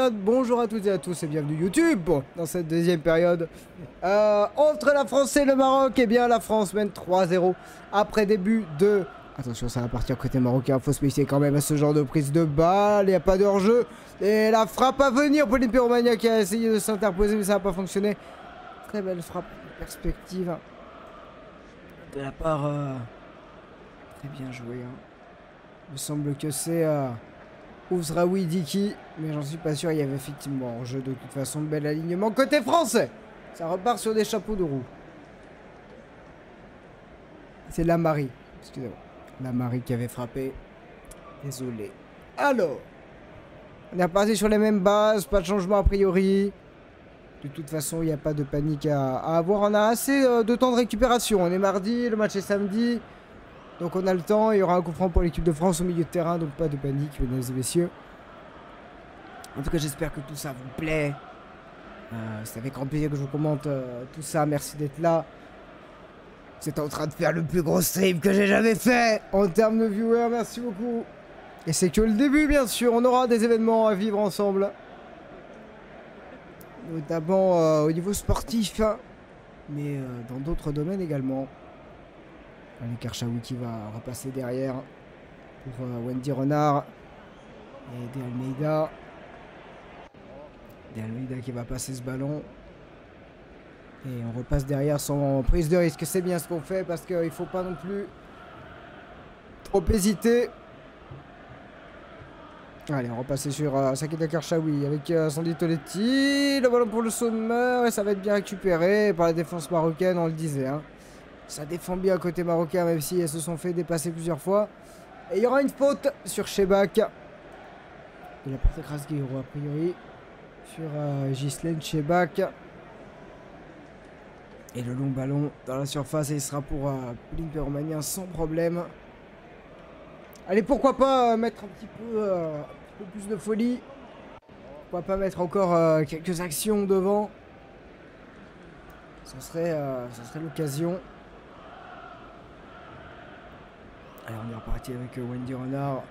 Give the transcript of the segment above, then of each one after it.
période. Bonjour à toutes et à tous et bienvenue YouTube dans cette deuxième période. Entre la France et le Maroc, eh bien la France mène 3-0 après début de... Attention, ça va partir côté marocain, faut se méfier quand même à ce genre de prise de balle, il n'y a pas de hors-jeu. Et la frappe à venir pour l'Impéromania qui a essayé de s'interposer mais ça n'a pas fonctionné. Très belle frappe, perspective de la part... Très bien joué. Hein. Il me semble que c'est Ouzraoui Diki, mais j'en suis pas sûr, il y avait effectivement en jeu de toute façon de bel alignement côté français. Ça repart sur des chapeaux de roue. C'est Lamari, excusez-moi. Lamari qui avait frappé. Désolé. Alors, on est reparti sur les mêmes bases, pas de changement a priori. De toute façon, il n'y a pas de panique à avoir. On a assez de temps de récupération. On est mardi, le match est samedi. Donc on a le temps, il y aura un coup franc pour l'équipe de France au milieu de terrain, donc pas de panique, mesdames et messieurs. En tout cas, j'espère que tout ça vous plaît. C'est avec grand plaisir que je vous commente tout ça, merci d'être là. C'est en train de faire le plus gros stream que j'ai jamais fait en termes de viewers, merci beaucoup. Et c'est que le début, bien sûr, on aura des événements à vivre ensemble. Notamment au niveau sportif, hein, mais dans d'autres domaines également. Le Karchaoui qui va repasser derrière pour Wendy Renard et De Almeida. De Almeida qui va passer ce ballon. Et on repasse derrière sans prise de risque. C'est bien ce qu'on fait parce qu'il ne faut pas non plus trop hésiter. Allez, on repasse sur Saketa Karchaoui avec Sandy Toletti. Le ballon pour le Sommer et ça va être bien récupéré par la défense marocaine, on le disait. Hein. Ça défend bien côté marocain, même si elles se sont fait dépasser plusieurs fois. Et il y aura une faute sur Chebak. De la part de Krasguiro, a priori. Sur Ghislaine Chebak. Et le long ballon dans la surface. Et il sera pour l'Impéromania sans problème. Allez, pourquoi pas mettre un petit peu plus de folie. Pourquoi pas mettre encore quelques actions devant. Ça serait l'occasion. Allez, on est reparti avec Wendy Renard,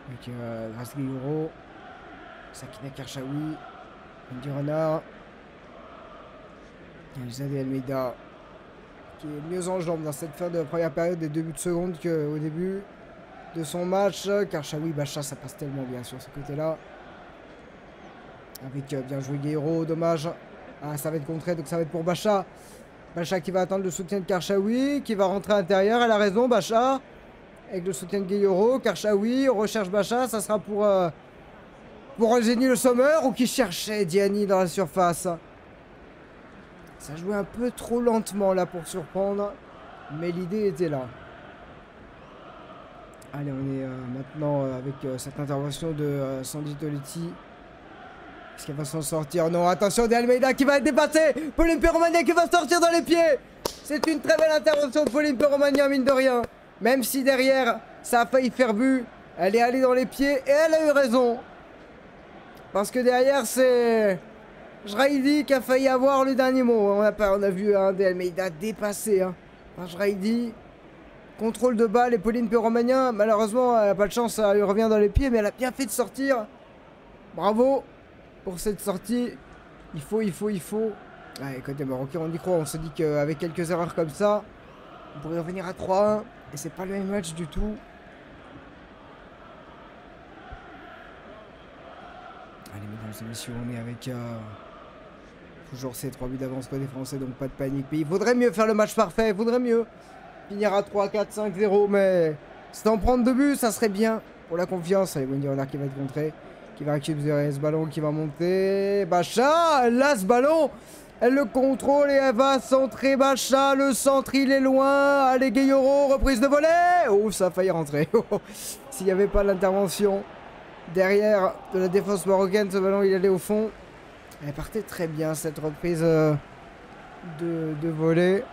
avec Grace Guilloro, Sakina Karchaoui, Wendy Renard, Elisa De Almeida, qui est mieux en jambes dans cette fin de première période des débuts de seconde qu'au début de son match. Karchaoui, Bacha, ça passe tellement bien sur ce côté-là. Avec bien joué Guilloro, dommage. Ah, ça va être contré, donc ça va être pour Bacha. Bacha qui va attendre le soutien de Karchaoui, qui va rentrer à l'intérieur. Elle a raison, Bacha. Avec le soutien de Guilloro. Karchaoui, on recherche Bacha. Ça sera pour Eugénie Le Sommer ou qui cherchait Diani dans la surface. Ça jouait un peu trop lentement là pour surprendre. Mais l'idée était là. Allez, on est maintenant avec cette intervention de Sandy Toletti. Est-ce qu'elle va s'en sortir? Non, attention, De Almeida qui va être dépassé. Pauline Perromania qui va sortir dans les pieds. C'est une très belle intervention de Pauline Perromania, mine de rien. Même si derrière, ça a failli faire but. Elle est allée dans les pieds et elle a eu raison. Parce que derrière, c'est Jraidi qui a failli avoir le dernier mot. On a vu De Almeida dépasser par Jraidi. Contrôle de balle et Pauline Perromania, malheureusement, elle n'a pas de chance, ça lui revient dans les pieds. Mais elle a bien fait de sortir. Bravo. Pour cette sortie, il faut. Allez, côté marocain, on y croit. On se dit qu'avec quelques erreurs comme ça, on pourrait revenir à 3-1. Et c'est pas le même match du tout. Allez, mesdames et messieurs, on est avec toujours ces 3 buts d'avance côté français, donc pas de panique. Mais il faudrait mieux faire le match parfait, il faudrait mieux. Finir à 3, 4, 5, 0. Mais c'est en prendre 2 buts, ça serait bien pour la confiance. Allez, Wendy Renard qui va être contré. Qui va récupérer ce ballon, qui va monter. Bacha, elle a ce ballon. Elle le contrôle et elle va centrer Bacha. Le centre, il est loin. Allez, Guilloro, reprise de volée. Oh, ça a failli rentrer. S'il n'y avait pas l'intervention derrière de la défense marocaine, ce ballon, il allait au fond. Elle partait très bien, cette reprise de volée.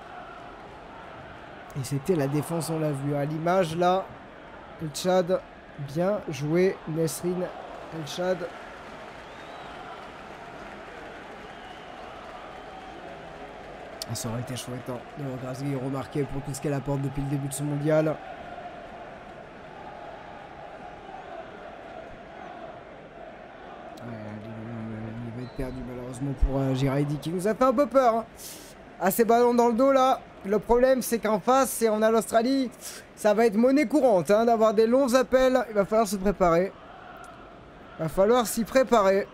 Et c'était la défense, on l'a vu. À l'image, là, le Tchad, bien joué. Nesrine El Chad. Ça aurait été chouette de Grasguy remarqué pour tout ce qu'elle apporte depuis le début de ce mondial. Il va être perdu malheureusement pour Girardi qui nous a fait un peu peur. Hein. À ces ballons dans le dos là. Le problème c'est qu'en face, si on a l'Australie, ça va être monnaie courante hein, d'avoir des longs appels. Il va falloir se préparer. Il va falloir s'y préparer.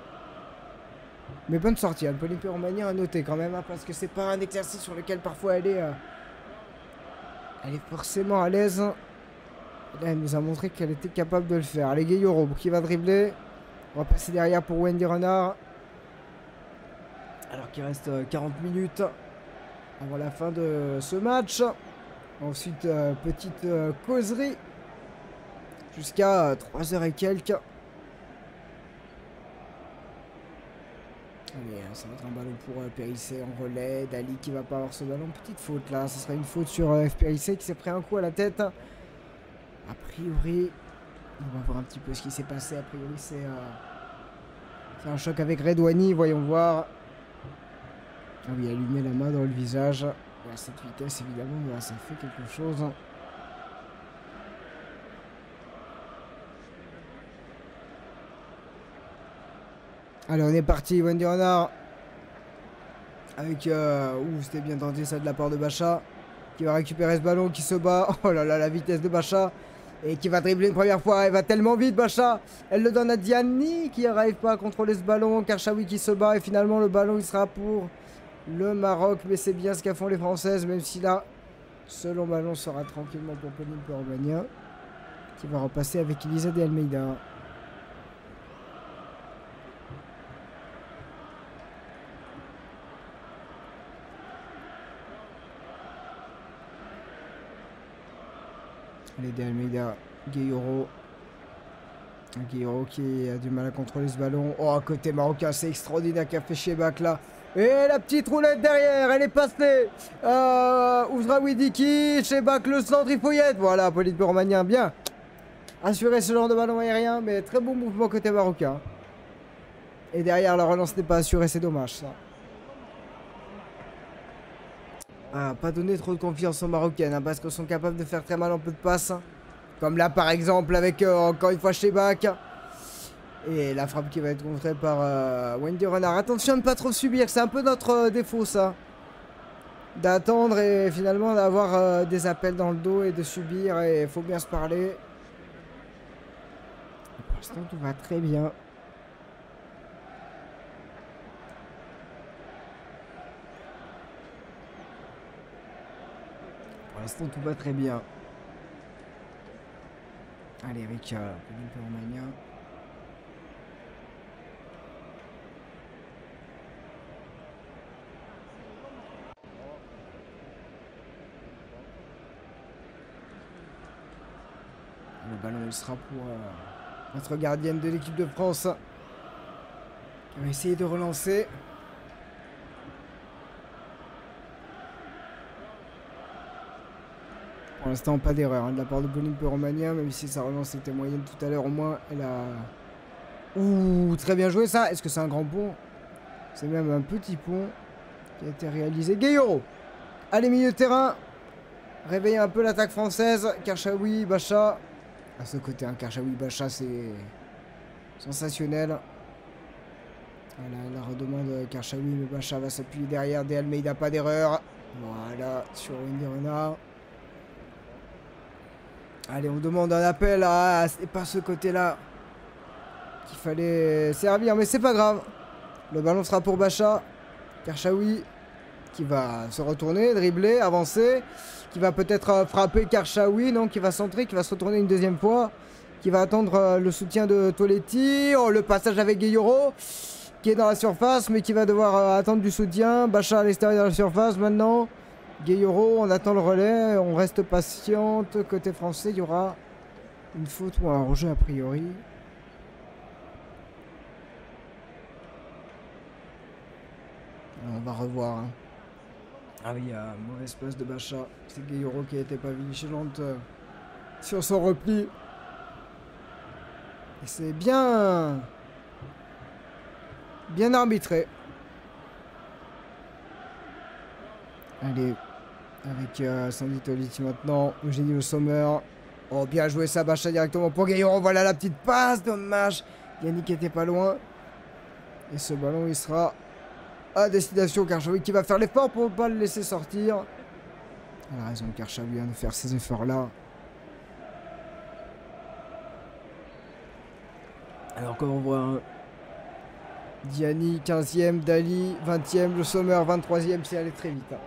Mais bonne sortie, hein. Le Polypyromanie à noter quand même, hein, parce que c'est pas un exercice sur lequel parfois elle est forcément à l'aise. Là, elle nous a montré qu'elle était capable de le faire. Allez, Gayoro qui va dribbler. On va passer derrière pour Wendy Renard. Alors qu'il reste 40 minutes avant la fin de ce match. Ensuite, petite causerie jusqu'à 3h et quelques. Allez, ça va être un ballon pour Périssé en relais. Dali qui va pas avoir ce ballon. Petite faute là. Ce sera une faute sur F. Périssé qui s'est pris un coup à la tête. A priori, on va voir un petit peu ce qui s'est passé. A priori, c'est un choc avec Redouani. Voyons voir. Ah oui, il lui met la main dans le visage. Et à cette vitesse, évidemment, là, ça fait quelque chose. Allez, on est parti, Wendy Renard. Avec... c'était bien tenté ça de la part de Bacha. Qui va récupérer ce ballon, qui se bat. Oh là là, la vitesse de Bacha. Et qui va dribbler une première fois. Elle va tellement vite, Bacha. Elle le donne à Diani, qui n'arrive pas à contrôler ce ballon. Karchaoui qui se bat. Et finalement, le ballon, il sera pour le Maroc. Mais c'est bien ce qu'à font les Françaises. Même si là, ce long ballon sera tranquillement pour Polypyromania. Qui va repasser avec Elisa de Almeida. Allez, De Almeida, Gayoro. Gayoro qui a du mal à contrôler ce ballon. Oh, côté marocain, c'est extraordinaire qu'a fait Chebak là. Et la petite roulette derrière, elle est passée. Ouzraoui Diki, Chebak le centre, il faut y être. Voilà, Polypyromanien, bien assurer ce genre de ballon aérien, mais très bon mouvement côté marocain. Et derrière, la relance n'est pas assurée, c'est dommage ça. Pas donner trop de confiance aux Marocaines, hein, parce qu'elles sont capables de faire très mal en peu de passes. Hein. Comme là par exemple avec encore une fois Chebak. Et la frappe qui va être contrée par Wendy Renard. Attention à ne pas trop subir, c'est un peu notre défaut ça. D'attendre et finalement d'avoir des appels dans le dos et de subir, et il faut bien se parler. Pour l'instant tout va très bien. Pour l'instant tout va très bien. Allez, avec Polypyromania. Le ballon il sera pour notre gardienne de l'équipe de France. Qui va essayer de relancer. Pour l'instant, pas d'erreur hein, de la part de Polypyromania, même si sa relance était moyenne tout à l'heure, au moins elle a... Ouh, très bien joué ça. Est-ce que c'est un grand pont? C'est même un petit pont qui a été réalisé. Gayoro. Allez, milieu de terrain. Réveiller un peu l'attaque française. Karchaoui, Bacha. À ce côté, un Karchaoui, Bacha, c'est sensationnel. Voilà, la redemande Karchaoui, mais Bacha va s'appuyer derrière. De Almeida, pas d'erreur. Voilà, sur Wendy Renard. Allez, on demande un appel. Ah, c'est pas ce côté-là qu'il fallait servir, mais c'est pas grave. Le ballon sera pour Bacha. Karchaoui qui va se retourner, dribbler, avancer. Qui va peut-être frapper Karchaoui, non, qui va centrer, qui va se retourner une deuxième fois. Qui va attendre le soutien de Toletti. Oh, le passage avec Gayoro qui est dans la surface, mais qui va devoir attendre du soutien. Bacha à l'extérieur de la surface maintenant. Gayoro, on attend le relais, on reste patiente. Côté français, il y aura une faute ou un rejet a priori. On va revoir. Hein. Ah oui, il y a mauvaise passe de Bacha. C'est Gayoro qui a été pas vigilante sur son repli. Et c'est bien arbitré. Allez, avec Sandy Toletti maintenant, Eugénie Sommer. Oh, bien joué ça, Bacha directement pour Gayoro. Voilà la petite passe, dommage. Yannick était pas loin. Et ce ballon, il sera à destination Karchaoui qui va faire l'effort pour ne pas le laisser sortir. Elle a raison, Karchaoui, de faire ces efforts-là. Alors, comme on voit, hein, Diani 15e, Dali 20e, le Sommer 23e, c'est allé très vite. Hein.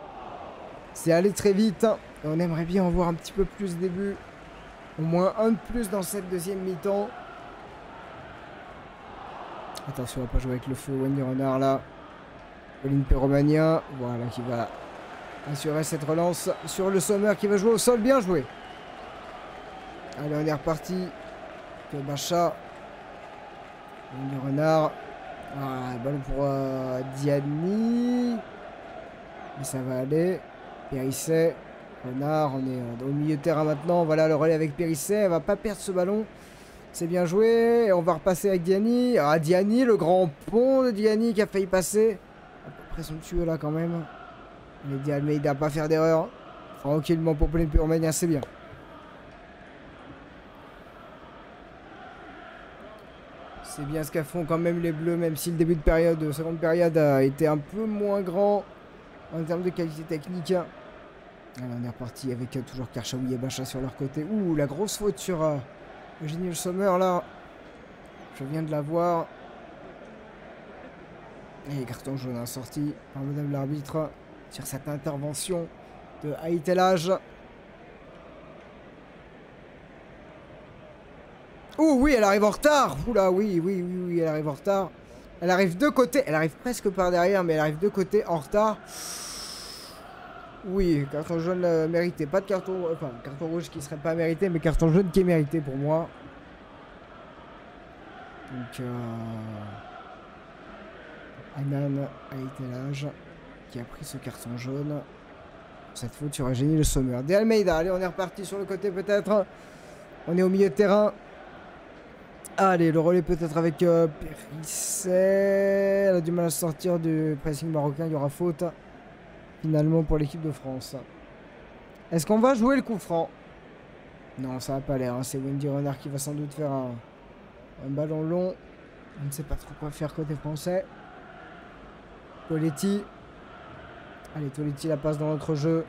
C'est allé très vite. Hein. Et on aimerait bien en voir un petit peu plus au début. Au moins un de plus dans cette deuxième mi-temps. Attention, on va pas jouer avec le feu. Wendy Renard là. Olympe Romagna. Voilà, qui va assurer cette relance sur le Sommer qui va jouer au sol. Bien joué. Allez, on est reparti. Bacha. Wendy Renard. Ah, ballon pour Diani. Mais ça va aller. Périsset. Renard, on est au milieu de terrain maintenant. Voilà le relais avec Périsset. Elle va pas perdre ce ballon. C'est bien joué. Et on va repasser avec Diani. Ah, Diani, le grand pont de Diani qui a failli passer. À peu près somptueux là quand même. Mais Diani, mais il n'a pas faire d'erreur. Tranquillement pour Pauline Puromania, c'est bien. C'est bien ce qu'ont quand même les Bleus, même si le début de période, seconde période, a été un peu moins grand en termes de qualité technique. Alors on est reparti avec toujours Karchaoui et Bacha sur leur côté. Ouh, la grosse faute sur Eugénie Le Sommer là. Je viens de la voir. Et carton jaune sorti par madame l'arbitre sur cette intervention de Haït El Hadj. Oh oui, elle arrive en retard. Oula, oui, elle arrive en retard. Elle arrive de côté. Elle arrive presque par derrière, mais elle arrive de côté en retard. Oui, carton jaune mérité. Pas de carton... Enfin, carton rouge qui serait pas mérité, mais carton jaune qui est mérité pour moi. Donc, Anan Haït El Hadj qui a pris ce carton jaune. Cette faute sur Eugénie Le Sommer. De Almeida, allez, on est reparti sur le côté peut-être. On est au milieu de terrain. Allez, le relais peut-être avec Périsset. Elle a du mal à sortir du pressing marocain. Il y aura faute finalement pour l'équipe de France. Est-ce qu'on va jouer le coup franc? Non, ça n'a pas l'air. Hein. C'est Wendy Renard qui va sans doute faire un ballon long. On ne sait pas trop quoi faire côté français. Toletti. Allez, Toletti la passe dans notre jeu.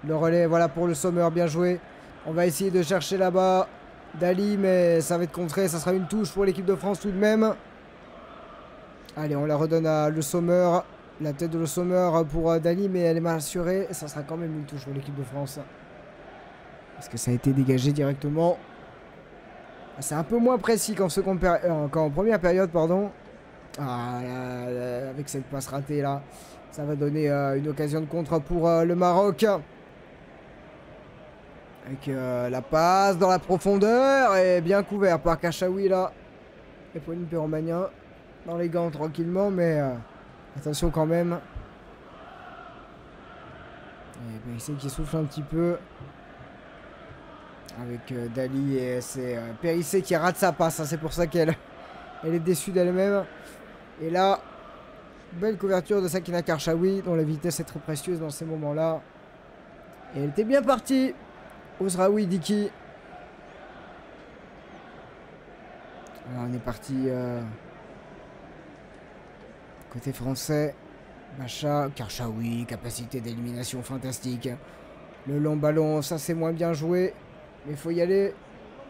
Le relais, voilà pour le Sommer. Bien joué. On va essayer de chercher là-bas Dali, mais ça va être contré. Ça sera une touche pour l'équipe de France tout de même. Allez, on la redonne à Le Sommer. La tête de Le Sommer pour Dali, mais elle est mal assurée. Ça sera quand même une touche pour l'équipe de France. Parce que ça a été dégagé directement. C'est un peu moins précis qu'en première période, pardon. Ah, là, avec cette passe ratée là. Ça va donner une occasion de contre pour le Maroc. Avec la passe dans la profondeur et bien couvert par Karchaoui là. Et Pauline Puromania dans les gants tranquillement, mais attention quand même. Et Périsset qui souffle un petit peu. Avec Dali et c'est Périsset qui rate sa passe. Hein, c'est pour ça qu'elle est déçue d'elle-même. Et là, belle couverture de Sakina Karchaoui dont la vitesse est très précieuse dans ces moments-là. Et elle était bien partie. Ozraoui Diki. Alors on est parti côté français. Bacha, Karchaoui, capacité d'élimination fantastique. Le long ballon, ça c'est moins bien joué. Mais il faut y aller.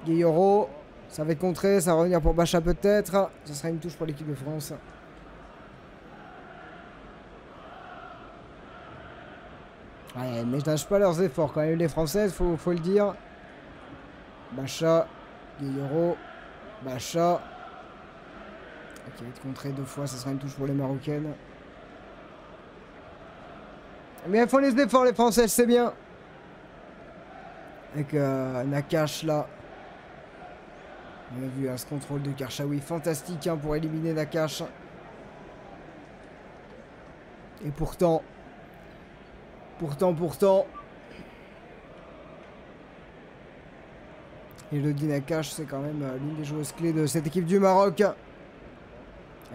Guilloro, ça va être contré, ça va revenir pour Bacha peut-être. Ce sera une touche pour l'équipe de France. Ouais, mais je nage pas leurs efforts quand même, les Françaises, faut le dire. Bacha, Guilloro, Bacha. Qui va être contré 2 fois, ça sera une touche pour les Marocaines. Mais elles font les efforts, les Françaises, c'est bien. Avec Nakache là. On a vu ce contrôle de Karchaoui fantastique hein, pour éliminer Nakache. Et pourtant. Elodie Nakache, c'est quand même l'une des joueuses clés de cette équipe du Maroc.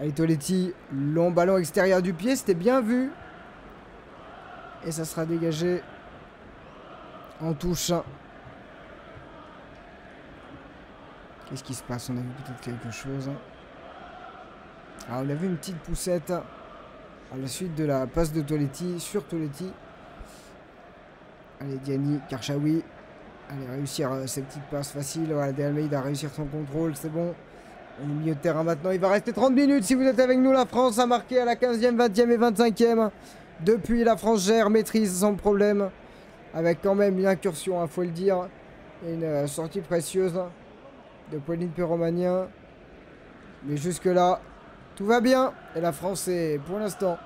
Allez, Toletti, long ballon extérieur du pied, c'était bien vu. Et ça sera dégagé en touche. Qu'est-ce qui se passe? On a vu peut-être quelque chose. Ah, on a vu une petite poussette à la suite de la passe de Toletti sur Toletti. Allez, Diani, Karchaoui. Allez, réussir ces petites passes faciles. Voilà, De Almeida a réussir son contrôle, c'est bon. On est milieu de terrain maintenant. Il va rester 30 minutes si vous êtes avec nous. La France a marqué à la 15e, 20e et 25e. Depuis, la France gère, maîtrise sans problème. Avec quand même une incursion, il faut le dire. Et une sortie précieuse de Pauline Perromanien. Mais jusque-là, tout va bien. Et la France est pour l'instant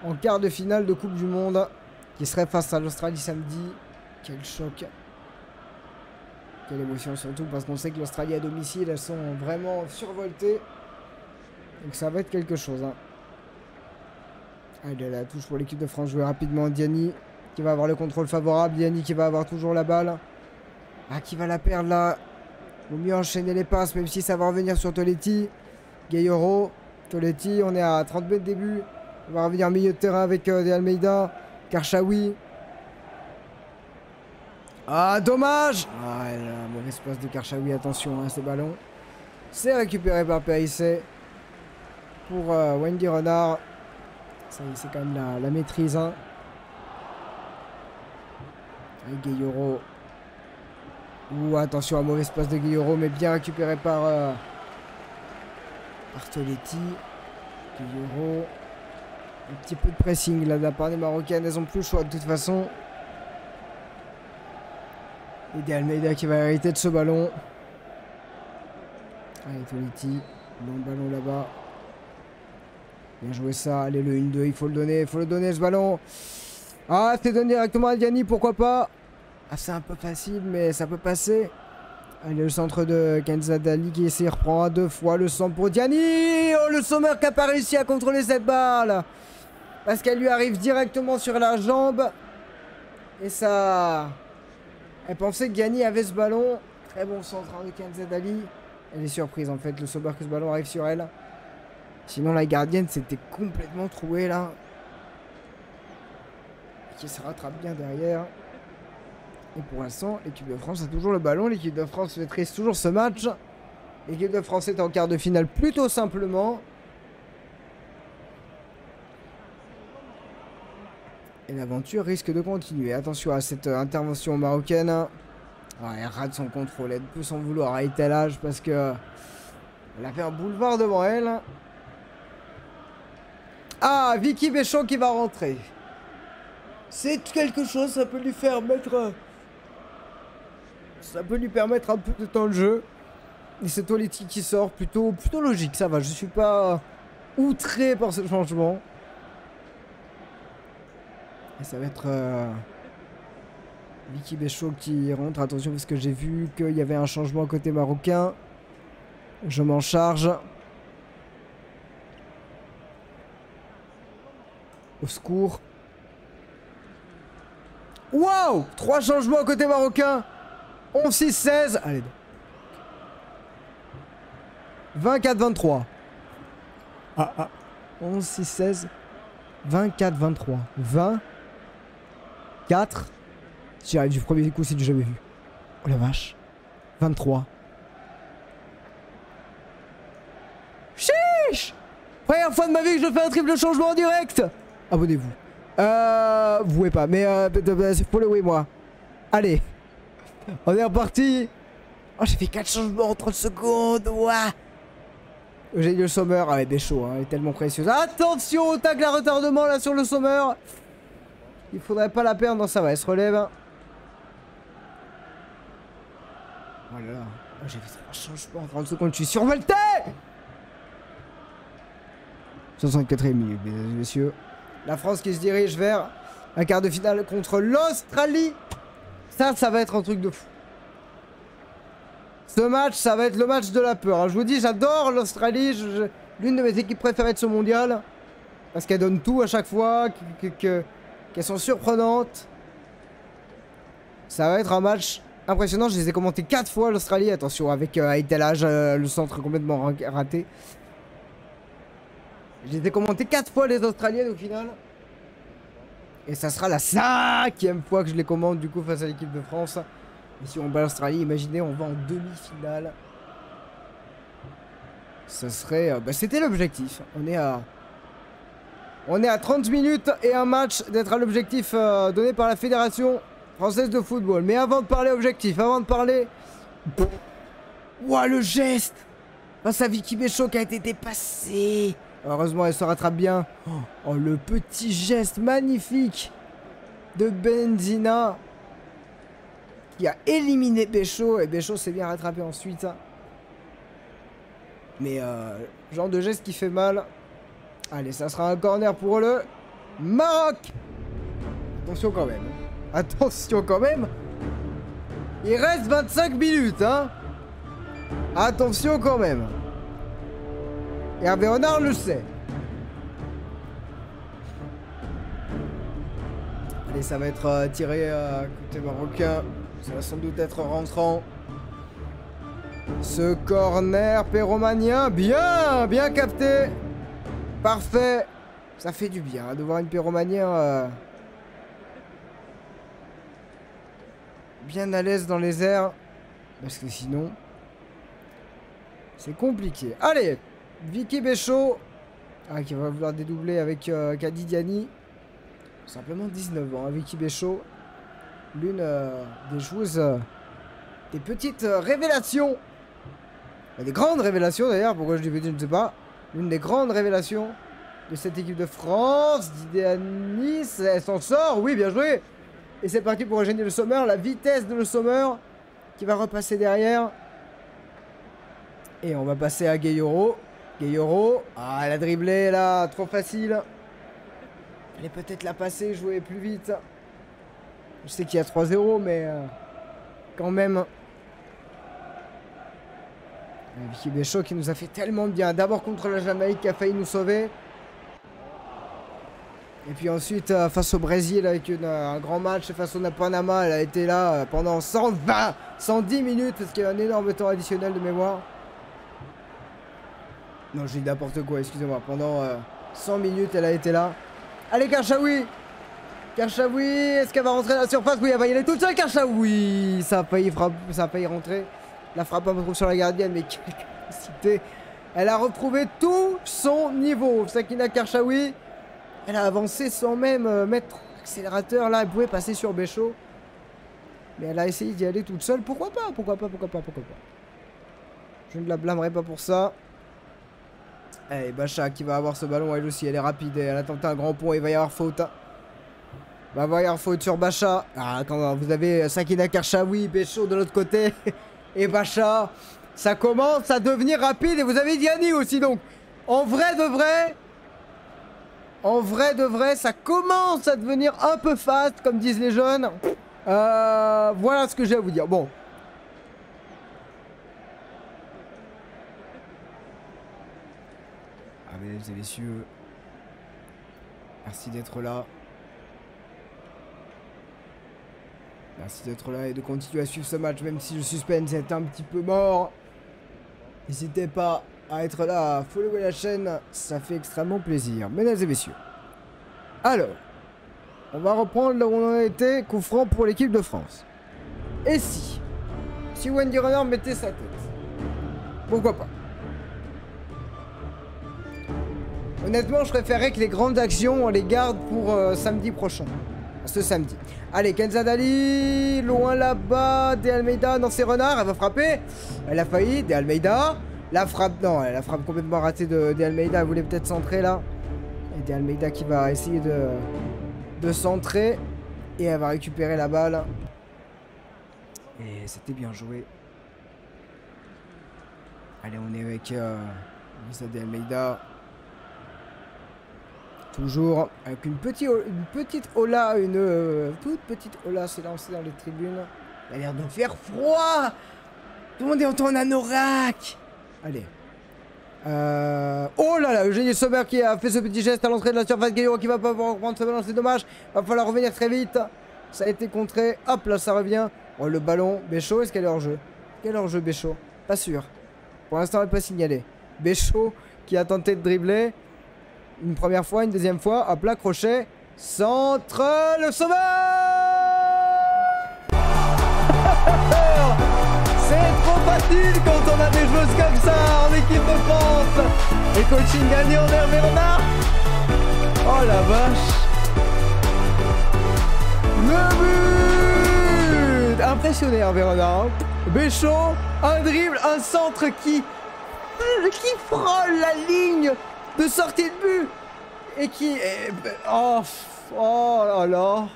en quart de finale de Coupe du Monde. Qui serait face à l'Australie samedi. Quel choc. Quelle émotion surtout parce qu'on sait que l'Australie à domicile, elles sont vraiment survoltées. Donc ça va être quelque chose. Hein. Allez, la touche pour l'équipe de France. Jouer rapidement. Diani qui va avoir le contrôle favorable. Diani qui va avoir toujours la balle. Ah, qui va la perdre là. Vaut mieux enchaîner les passes même si ça va revenir sur Toletti. Gayoro. Toletti, on est à 30 mètres début. On va revenir milieu de terrain avec De Almeida. Karchaoui. Ah, dommage! Ah, la mauvaise passe de Karchaoui, attention, hein, ces ballons. C'est récupéré par Périssé pour Wendy Renard. Ça y est, c'est quand même la maîtrise. Hein. Avec Gayoro. Ouh, attention, à mauvaise passe de Gayoro, mais bien récupéré par Toletti. Gayoro. Un petit peu de pressing là de la part des Marocaines. Elles n'ont plus le choix de toute façon. Et De Almeida qui va hériter de ce ballon. Allez, Toletti. Bon ballon là-bas. Bien joué ça. Allez, le 1-2. Il faut le donner. Il faut le donner ce ballon. Ah, c'est donné directement à Diani. Pourquoi pas? Ah, c'est un peu facile, mais ça peut passer. Allez, le centre de Kenza Dali qui s'y reprend à 2 fois. Le centre pour Diani. Oh, le Sommer qui n'a pas réussi à contrôler cette balle. Parce qu'elle lui arrive directement sur la jambe. Et ça... Elle pensait que Diani avait ce ballon. Très bon centre de Kenza Dali. Elle est surprise en fait, le Sommer que ce ballon arrive sur elle. Sinon la gardienne s'était complètement trouée là. Qui se rattrape bien derrière. Et pour l'instant, l'équipe de France a toujours le ballon. L'équipe de France maîtrise toujours ce match. L'équipe de France est en quart de finale plutôt simplement. Et l'aventure risque de continuer. Attention à cette intervention marocaine. Ah, elle rate son contrôle. Elle peut s'en vouloir à étalage parce que elle a fait un boulevard devant elle. Ah, Vicky Béchon qui va rentrer. C'est quelque chose, ça peut lui faire mettre... Ça peut lui permettre un peu de temps de jeu. Et c'est Toletti qui sort. Plutôt logique, ça va. Je suis pas outré par ce changement. Et ça va être Vicky Béchot qui rentre. Attention parce que j'ai vu qu'il y avait un changement côté marocain. Je m'en charge. Au secours. Waouh! 3 changements côté marocain. 11-6-16. Allez. 24-23. 11-6-16. 24-23. 20. 4. J'y arrive du premier coup, c'est du jamais vu. Oh la vache. 23. Chiche! Première fois de ma vie que je fais un triple changement en direct. Abonnez-vous. Vous pouvez pas, mais followez moi. Allez. On est reparti. Oh, j'ai fait 4 changements en 30 secondes. Ouah. J'ai eu le Sommer. Ah, elle est chaud, hein. Elle est tellement précieuse. Attention au tacle à retardement là sur le Sommer. Il faudrait pas la perdre. Non, ça va, elle se relève. Oh là là. Oh, j'ai fait 3 changements en 30 secondes. Je suis survolté. 64e minute, mesdames et messieurs. La France qui se dirige vers un quart de finale contre l'Australie. Ça va être un truc de fou. Ce match, ça va être le match de la peur. Je vous dis, j'adore l'Australie. L'une de mes équipes préférées de ce mondial. Parce qu'elles donnent tout à chaque fois. Qu'elles sont surprenantes. Ça va être un match impressionnant. Je les ai commentés 4 fois l'Australie. Attention, avec étalage, le centre complètement raté. Je les ai commentés 4 fois les Australiennes au final. Et ça sera la 5e fois que je les commente du coup face à l'équipe de France. Et si on bat l'Australie, imaginez, on va en demi-finale. Ça serait... bah, c'était l'objectif. On est à 30 minutes et un match d'être à l'objectif donné par la Fédération Française de Football. Mais avant de parler objectif, avant de parler... Ouah, le geste face à Vicky Béchot qui a été dépassée. Heureusement, elle se rattrape bien. Oh, le petit geste magnifique de Benzina qui a éliminé Béchot. Et Béchot s'est bien rattrapé ensuite. Mais genre de geste qui fait mal. Allez, ça sera un corner pour le Maroc. Attention quand même. Attention quand même. Il reste 25 minutes, hein. Attention quand même. Hervé Renard le sait. Allez, ça va être tiré côté marocain. Ça va sans doute être rentrant. Ce corner péromanien, bien capté. Parfait. Ça fait du bien de voir une péromanien bien à l'aise dans les airs. Parce que sinon, c'est compliqué. Allez, Vicky Béchot. Ah, qui va vouloir dédoubler avec Kadi Diani. Simplement 19 ans, hein, Vicky Béchot. L'une des joueuses, des petites révélations. Des grandes révélations d'ailleurs, pourquoi je dis petit, je ne sais pas. L'une des grandes révélations de cette équipe de France. Diani, elle s'en sort, oui, bien joué. Et c'est parti pour Eugénie Le Sommer, la vitesse de Le Sommer qui va repasser derrière. Et on va passer à Gueyoro. Gueyoro, ah, elle a dribblé là, trop facile. Elle est peut-être la passer, jouer plus vite. Je sais qu'il y a 3-0, mais quand même. Vicky Béchot qui nous a fait tellement de bien. D'abord contre la Jamaïque qui a failli nous sauver. Et puis ensuite face au Brésil avec un grand match face au Panama. Elle a été là pendant 110 minutes parce qu'il y a un énorme temps additionnel de mémoire. Non, j'ai dit n'importe quoi, excusez-moi. Pendant 100 minutes, elle a été là. Allez, Karchaoui! Karchaoui, est-ce qu'elle va rentrer dans la surface? Oui, elle va y aller toute seule, Karchaoui! Ça a failli rentrer. La frappe un peu trop sur la gardienne, mais quelle capacité! Elle a retrouvé tout son niveau. Sakina Karchaoui, elle a avancé sans même mettre l'accélérateur. Là, elle pouvait passer sur Béchot. Mais elle a essayé d'y aller toute seule. Pourquoi pas? Pourquoi pas? Je ne la blâmerai pas pour ça. Allez, Bacha qui va avoir ce ballon, elle aussi, elle est rapide, elle a tenté un grand pont, il va y avoir faute. Il va y avoir faute sur Bacha. Ah, quand vous avez Sakina Karchaoui, Béchot de l'autre côté, et Bacha, ça commence à devenir rapide, et vous avez Diani aussi, donc, en vrai de vrai, ça commence à devenir un peu fast, comme disent les jeunes. Voilà ce que j'ai à vous dire. Bon. Mesdames et messieurs, merci d'être là. Merci d'être là et de continuer à suivre ce match, même si le suspense est un petit peu mort. N'hésitez pas à être là, à follower la chaîne, ça fait extrêmement plaisir. Mesdames et messieurs, alors, on va reprendre là où on en était, coup franc pour l'équipe de France. Et si Wendy Renard mettait sa tête? Pourquoi pas? Honnêtement, je préférerais que les grandes actions, on les garde pour samedi prochain. Ce samedi. Allez, Kenza Dali, loin là-bas, De Almeida, non, c'est Renard, elle va frapper. Elle a failli, De Almeida. La frappe, non, la frappe complètement ratée de Almeida, elle voulait peut-être centrer là. Et De Almeida qui va essayer de centrer. Et elle va récupérer la balle. Et c'était bien joué. Allez, on est avec Lisa De Almeida. Toujours avec une petite Ola, toute petite Ola s'est lancée dans les tribunes. Il a l'air de faire froid. Tout le monde est en anorak. Allez. Oh là là, Eugénie Sommer qui a fait ce petit geste à l'entrée de la surface. Guerrero qui va pas pouvoir reprendre ce ballon, c'est dommage. Va falloir revenir très vite. Ça a été contré. Hop là, ça revient. Oh, le ballon. Béchot, est-ce qu'elle est hors jeu? Quel hors jeu, Béchot? Pas sûr. Pour l'instant, elle n'est pas signalée. Béchot qui a tenté de dribbler. Une première fois, une deuxième fois, hop là, crochet, centre, Le Sommer. C'est trop facile. facile quand on a des joueuses comme ça en équipe de France. Et coaching gagnant d'Hervé Renard. Oh la vache. Le but. Impressionné Hervé Renard. Béchaud, un dribble, un centre qui frôle la ligne de sortie de but. Et qui... Oh là là.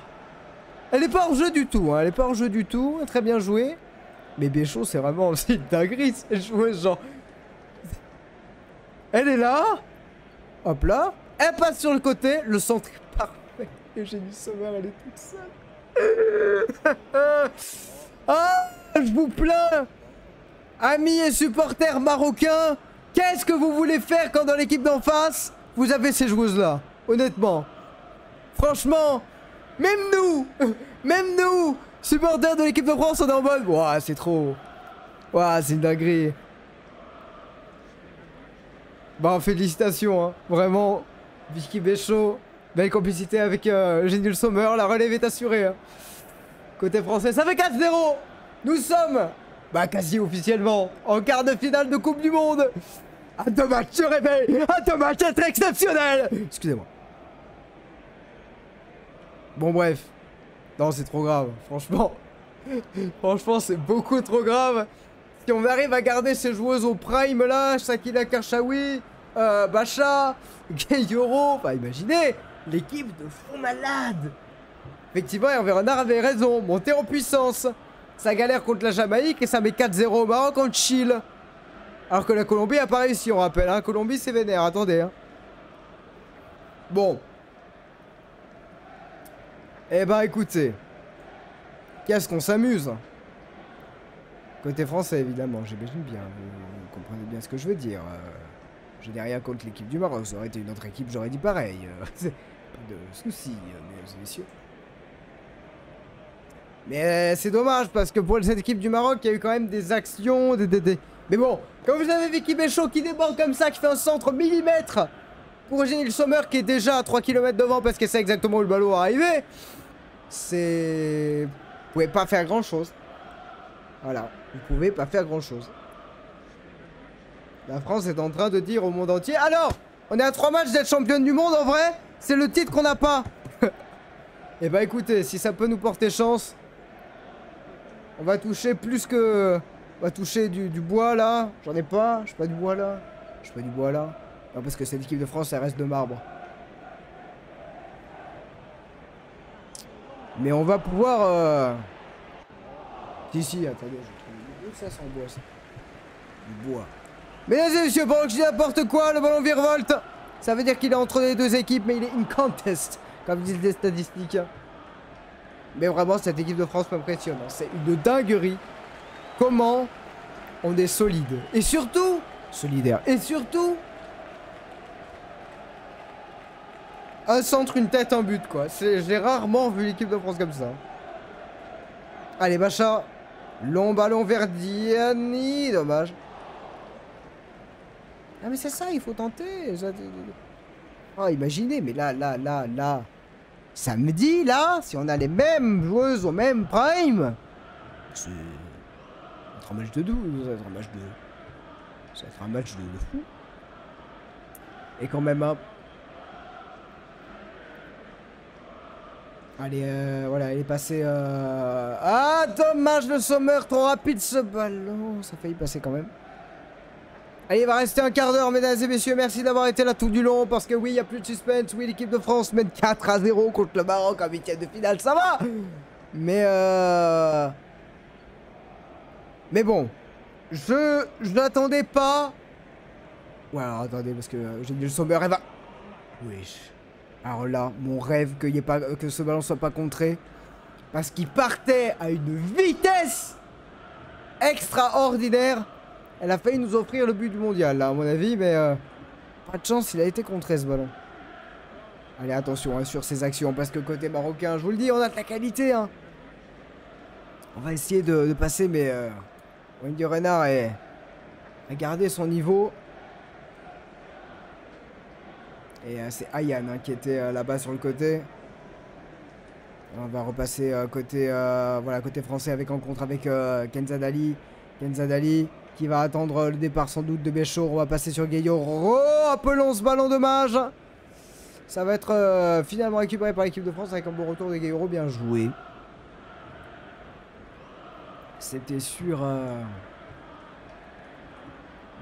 Elle n'est pas en jeu du tout, hein. Elle n'est pas en jeu du tout. Très bien joué. Mais Béchaud, c'est vraiment aussi une dinguerie, cette joueuse, genre... Elle est là. Hop là. Elle passe sur le côté. Le centre est parfait. Eugénie Sommer, elle est toute seule. Ah, je vous plains. Amis et supporters marocains, qu'est-ce que vous voulez faire quand dans l'équipe d'en face, vous avez ces joueuses-là? Honnêtement. Franchement, même nous, supporters de l'équipe de France, on est en mode... Ouah, c'est trop... Ouah, c'est une dinguerie. Bon, félicitations, hein. Vraiment. Vicky Béchaud, belle complicité avec Eugénie Sommer, la relève est assurée. Hein. Côté français, ça fait 4-0. Nous sommes, bah quasi officiellement, en quart de finale de Coupe du Monde. Un deux matchs se réveille, un deux matchs être exceptionnel. Excusez-moi. Bon bref. Non, c'est trop grave, franchement. Franchement, c'est beaucoup trop grave. Si on arrive à garder ces joueuses au prime là, Shakila Karchaoui, Bacha, Gayoro, enfin imaginez, l'équipe de fond malade. Effectivement, Hervé Renard avait raison, monter en puissance. Ça galère contre la Jamaïque et ça met 4-0 au Maroc en chill. Alors que la Colombie a pas réussi, on rappelle, hein. Colombie c'est vénère, attendez. Hein. Bon. Eh ben écoutez, qu'est-ce qu'on s'amuse. Côté français évidemment, j'imagine bien, vous comprenez bien ce que je veux dire. Je n'ai rien contre l'équipe du Maroc, ça aurait été une autre équipe, j'aurais dit pareil. Pas de soucis, mesdames et messieurs. Mais c'est dommage parce que pour cette équipe du Maroc, il y a eu quand même des actions, Mais bon, quand vous avez Vicky Béchaud qui déborde comme ça, qui fait un centre millimètre pour Eugénie Sommer qui est déjà à 3 km devant parce qu'elle sait exactement où le ballon va arriver, c'est... Vous pouvez pas faire grand chose. Voilà, vous pouvez pas faire grand chose. La France est en train de dire au monde entier, alors, on est à 3 matchs d'être championne du monde en vrai, c'est le titre qu'on n'a pas. Et bah écoutez, si ça peut nous porter chance, on va toucher plus que... On va toucher du bois là, j'en ai pas, j'ai pas du bois là, j'ai pas du bois là. Non parce que cette équipe de France, elle reste de marbre. Mais on va pouvoir... Si, attendez, je trouve ça sans bois ça. Du bois. Mesdames et messieurs, pendant que je dis n'importe quoi, le ballon virevolte. Ça veut dire qu'il est entre les deux équipes, mais il est in contest, comme disent les statistiques. Mais vraiment, cette équipe de France m'impressionne. C'est une dinguerie. Comment on est solide. Et surtout, solidaire. Et surtout, un centre, une tête, un but, quoi. J'ai rarement vu l'équipe de France comme ça. Allez, Bacha. Long ballon vers Diani. Dommage. Ah, mais c'est ça, il faut tenter. Oh, imaginez, mais là. Samedi, là, si on a les mêmes joueuses au même prime, c'est... Ça va être un match de 12, ça va être un match de... Ça va être un match de fou. Et quand même, hein. Allez, voilà, elle est passée... Ah, dommage le Sommer, trop rapide ce ballon. Ça a failli passer quand même. Allez, il va rester un quart d'heure, mesdames et messieurs. Merci d'avoir été là tout du long. Parce que oui, il n'y a plus de suspense. Oui, l'équipe de France mène 4-0 contre le Maroc en 8e de finale. Ça va. Mais bon. Je n'attendais pas. Ouais, alors attendez, parce que j'ai dit le Sommer, elle va... Oui. Alors là, mon rêve que ce ballon soit pas contré. Parce qu'il partait à une vitesse extraordinaire. Elle a failli nous offrir le but du mondial, là, à mon avis, mais pas de chance, il a été contré, ce ballon. Allez, attention hein, sur ces actions, parce que côté marocain, je vous le dis, on a de la qualité. Hein. On va essayer de passer, mais Wendy Renard a gardé son niveau. Et c'est Ayane hein, qui était là-bas sur le côté. On va repasser côté français avec en contre avec Kenza Dali. Kenza Dali qui va attendre le départ sans doute de Béchot. On va passer sur Gueye-Oro. Appelons ce ballon dommage. Ça va être finalement récupéré par l'équipe de France avec un bon retour de Gueye-Oro. Bien joué. C'était sur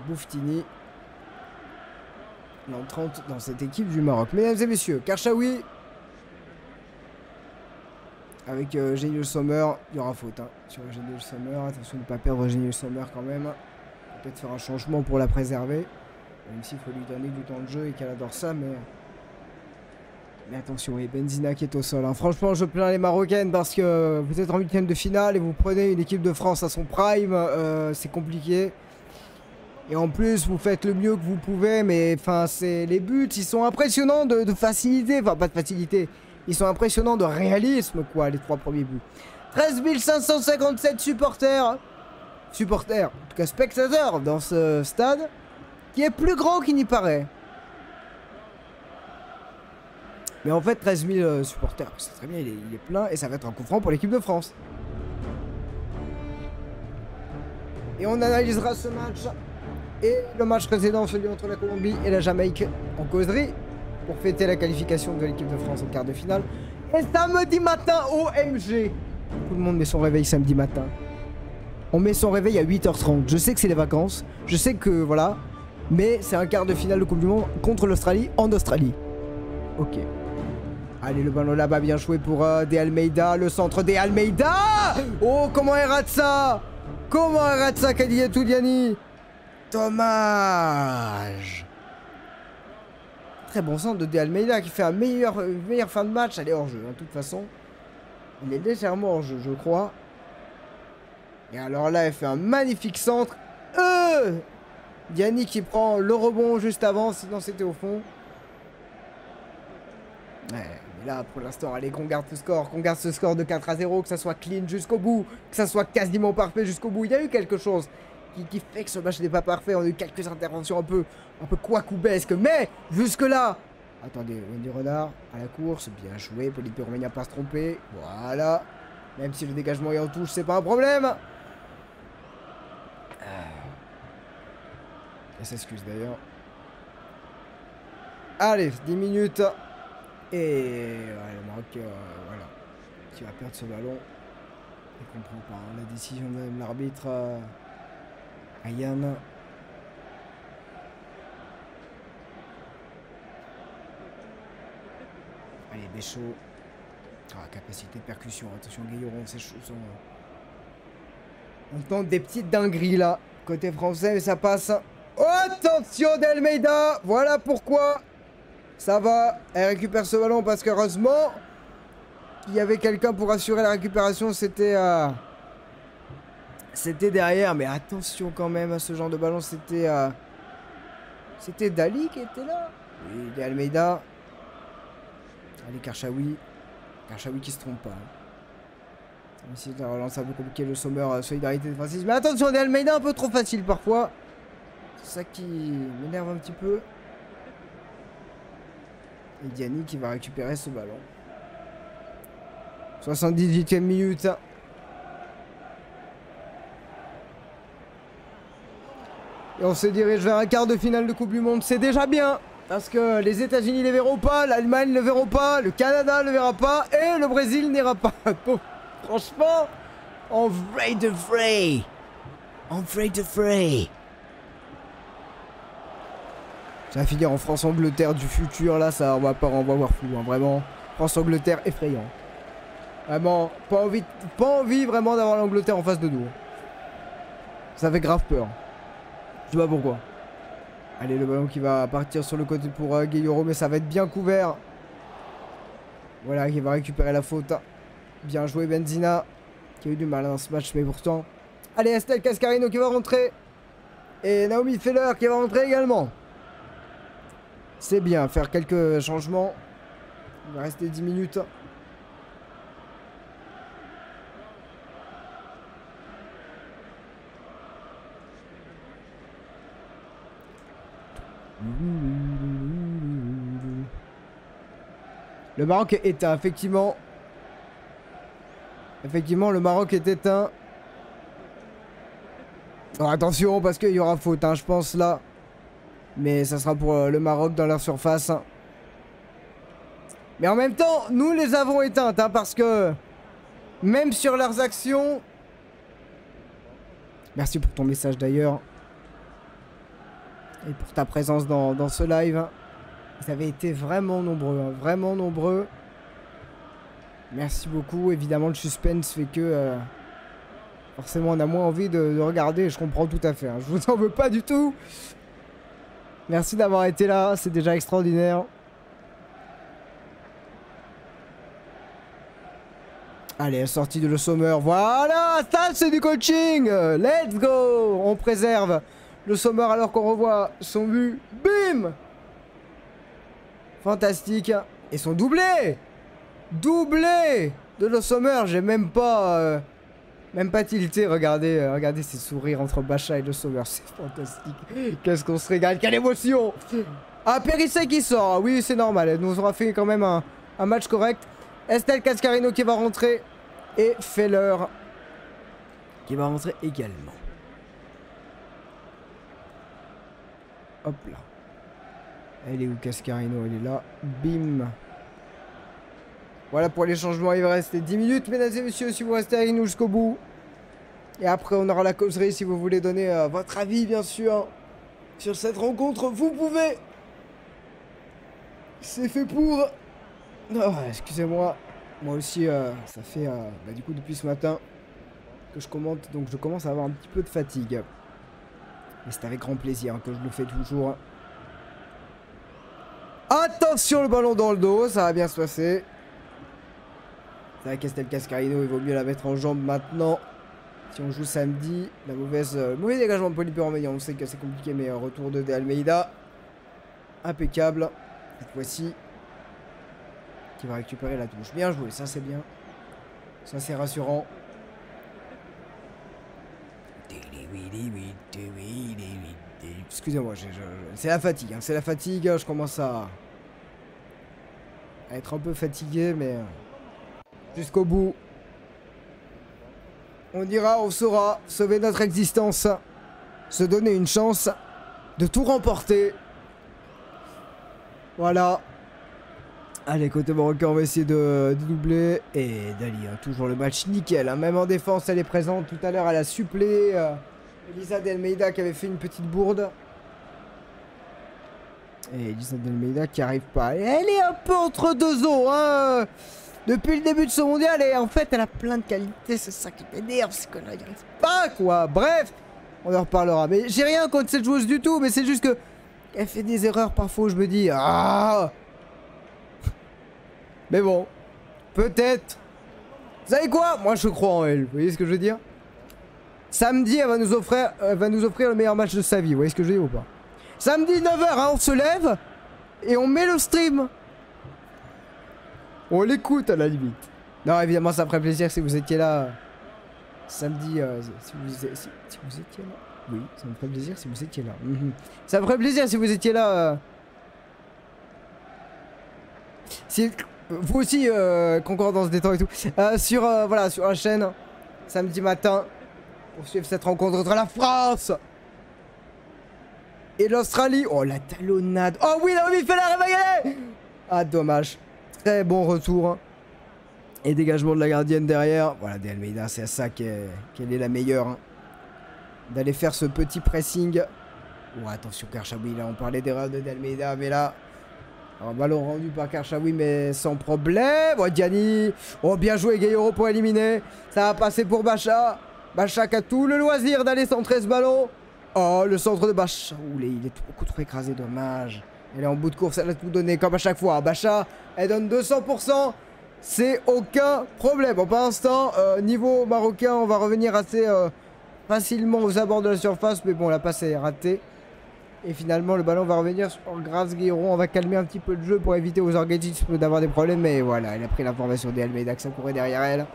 Bouftini. L'entrante dans cette équipe du Maroc. Mesdames et messieurs, Karchaoui. Avec Genius Sommer, il y aura faute hein, sur Genius Sommer. Attention de ne pas perdre Genius Sommer quand même. Peut-être faire un changement pour la préserver. Même s'il faut lui donner du temps de jeu et qu'elle adore ça. Mais attention, et Benzina qui est au sol. Hein. Franchement, je plains les Marocaines parce que vous êtes en 8e de finale et vous prenez une équipe de France à son prime. C'est compliqué. Et en plus, vous faites le mieux que vous pouvez. Mais enfin, les buts, ils sont impressionnants de facilité. Enfin, pas de facilité. Ils sont impressionnants de réalisme, quoi, les 3 premiers buts. 13 557 supporters. Supporters, en tout cas spectateurs dans ce stade, qui est plus grand qu'il n'y paraît. Mais en fait, 13 000 supporters, c'est très bien, il est plein. Et ça va être un coup franc pour l'équipe de France. Et on analysera ce match. Et le match précédent, celui entre la Colombie et la Jamaïque en causerie. Pour fêter la qualification de l'équipe de France en quart de finale. Et samedi matin, OMG. Tout le monde met son réveil samedi matin. On met son réveil à 8h30. Je sais que c'est les vacances. Je sais que voilà. Mais c'est un quart de finale de Coupe du Monde contre l'Australie en Australie. Ok. Allez, le ballon là-bas, bien joué pour De Almeida. Le centre De Almeida. Oh, comment elle rate ça? Comment elle rate ça, Kadiatou Diani? Dommage. Très bon centre de De Almeida qui fait un meilleure fin de match. Elle est hors jeu, hein, de toute façon. Il est légèrement hors jeu, je crois. Et alors là, elle fait un magnifique centre. Diani qui prend le rebond juste avant, sinon c'était au fond. Ouais, mais là, pour l'instant, allez, qu'on garde ce score. Qu'on garde ce score de 4-0, que ça soit clean jusqu'au bout. Que ça soit quasiment parfait jusqu'au bout. Il y a eu quelque chose qui fait que ce match n'est pas parfait. On a eu quelques interventions un peu couacoubesques. Mais, jusque-là... Attendez, Wendy Renard à la course. Bien joué. Pauline Perroumania n'a pas se tromper. Voilà. Même si le dégagement est en touche, c'est pas un problème. Elle s'excuse d'ailleurs. Allez, 10 minutes. Et ouais, le Maroc, voilà, qui va perdre ce ballon. Je comprends pas hein, la décision de l'arbitre. Ayane. Allez, Béchot. Ah, capacité de percussion. Attention, Gueye-Oro, c'est chaud. On tente des petites dingueries là. Côté français, mais ça passe. Oh, attention d'Almeida. Voilà pourquoi. Ça va. Elle récupère ce ballon parce qu'heureusement, il y avait quelqu'un pour assurer la récupération. C'était derrière. Mais attention quand même à ce genre de ballon. C'était Dali qui était là. Oui, d'Almeida. Allez, Karchaoui. Karchaoui qui se trompe pas. Ici, la relance un peu compliquée. Le Sommer, solidarité défensive. Mais attention, d'Almeida un peu trop facile parfois. C'est ça qui m'énerve un petit peu. Et Diani qui va récupérer ce ballon. 78e minute. Et on se dirige vers un quart de finale de Coupe du Monde. C'est déjà bien. Parce que les États-Unis ne les verront pas, l'Allemagne ne le verront pas, le Canada ne le verra pas et le Brésil n'ira pas. Donc, franchement, on vrai de vrai. On vrai de vrai. Ça va finir en France-Angleterre du futur, là, ça, on va voir flou, hein, vraiment. France-Angleterre effrayant. Vraiment, pas envie vraiment d'avoir l'Angleterre en face de nous. Ça fait grave peur. Je sais pas pourquoi. Allez, le ballon qui va partir sur le côté pour Gueye-Oro, mais ça va être bien couvert. Voilà, qui va récupérer la faute. Bien joué Benzina, qui a eu du mal dans ce match, mais pourtant... Allez, Estelle Cascarino qui va rentrer. Et Naomi Feller qui va rentrer également. C'est bien, faire quelques changements. Il va rester 10 minutes. Le Maroc est éteint, effectivement. Effectivement, le Maroc est éteint. Alors attention parce qu'il y aura faute, hein, je pense là. Mais ça sera pour le Maroc dans leur surface. Hein. Mais en même temps, nous les avons éteintes, hein, parce que même sur leurs actions... Merci pour ton message d'ailleurs. Et pour ta présence dans ce live. Hein. Vous avez été vraiment nombreux, hein, vraiment nombreux. Merci beaucoup. Évidemment, le suspense fait que... forcément, on a moins envie de regarder. Je comprends tout à fait. Hein. Je vous en veux pas du tout. Merci d'avoir été là. C'est déjà extraordinaire. Allez, sortie de Le Sommer. Voilà, ça c'est du coaching. Let's go. On préserve Le Sommer alors qu'on revoit son but. Bim. Fantastique. Et son doublé. Doublé de Le Sommer. J'ai même pas tilté. Regardez, regardez ces sourires entre Bacha et Le Sommer. C'est fantastique. Qu'est-ce qu'on se régale. Quelle émotion. Ah, Périssé qui sort. Oui, c'est normal. Elle nous aura fait quand même un match correct. Estelle Cascarino qui va rentrer. Et Feller qui va rentrer également. Hop là. Elle est où Cascarino? Elle est là. Bim. Voilà pour les changements. Il va rester 10 minutes, mesdames et messieurs, si vous restez avec nous jusqu'au bout. Et après, on aura la causerie si vous voulez donner votre avis, bien sûr, sur cette rencontre. Vous pouvez. C'est fait pour. Oh, excusez-moi. Moi aussi, ça fait du coup depuis ce matin que je commente, donc je commence à avoir un petit peu de fatigue. Mais c'est avec grand plaisir que je le fais toujours. Attention, le ballon dans le dos, ça va bien se passer. C'est vrai qu'Estelle Cascarino, il vaut mieux la mettre en jambe maintenant. Si on joue samedi, la mauvais dégagement de Polypéroménia, on sait que c'est compliqué, mais retour de Almeida. Impeccable. Cette fois-ci. Qui va récupérer la touche. Bien joué, ça c'est bien. Ça c'est rassurant. Excusez-moi, c'est la fatigue. Hein, c'est la fatigue, je commence à être un peu fatigué, mais jusqu'au bout. On ira, on saura sauver notre existence. Se donner une chance de tout remporter. Voilà. Allez, côté marocain, on va essayer de doubler. Et Dali, hein, toujours le match nickel. Hein. Même en défense, elle est présente. Tout à l'heure, elle a supplé Elisa Delmeida qui avait fait une petite bourde. Et Elisa Delmeida qui arrive pas. Et elle est un peu entre deux eaux. Hein. Depuis le début de ce mondial. Et en fait, elle a plein de qualités. C'est ça qui m'énerve. C'est qu'elle n'y arrive pas, quoi. Bref, on en reparlera. Mais j'ai rien contre cette joueuse du tout. Mais c'est juste que elle fait des erreurs parfois où je me dis... Ah. Mais bon, peut-être. Vous savez quoi? Moi, je crois en elle. Vous voyez ce que je veux dire? Samedi, elle va nous offrir le meilleur match de sa vie. Vous voyez ce que je veux dire ou pas? Samedi, 9h, hein, on se lève et on met le stream. On l'écoute à la limite. Non, évidemment, ça ferait plaisir si vous étiez là. Samedi, si vous étiez là. Oui, ça me ferait plaisir si vous étiez là. Ça me ferait plaisir si vous étiez là. Si... Vous aussi, concordance des temps et tout. Sur la chaîne, samedi matin, pour suivre cette rencontre entre la France et l'Australie. Oh, la talonnade. Oh oui, là, il fait la réveiller. Ah, dommage. Très bon retour. Et dégagement de la gardienne derrière. Voilà, De Almeida, c'est à ça qu'elle est la meilleure. Hein. D'aller faire ce petit pressing. Oh, attention, Karchaoui, là, on parlait d'erreur de Almeida, mais là... Un ballon rendu par Karchaoui, mais sans problème. Oh, Diani. Oh, bien joué, Gayoro pour éliminer. Ça va passer pour Bacha. Bacha qui a tout le loisir d'aller centrer ce ballon. Oh, le centre de Bacha. Oulé, il est beaucoup trop écrasé, dommage. Elle est en bout de course, elle a tout donné comme à chaque fois. Bacha, elle donne 200%. C'est aucun problème. Bon, pour l'instant, niveau marocain, on va revenir assez facilement aux abords de la surface. Mais bon, la passe est ratée. Et finalement, le ballon va revenir sur Grace Guéron. On va calmer un petit peu le jeu pour éviter aux organismes d'avoir des problèmes. Mais voilà, elle a pris l'information d'Almeida que ça courait derrière elle.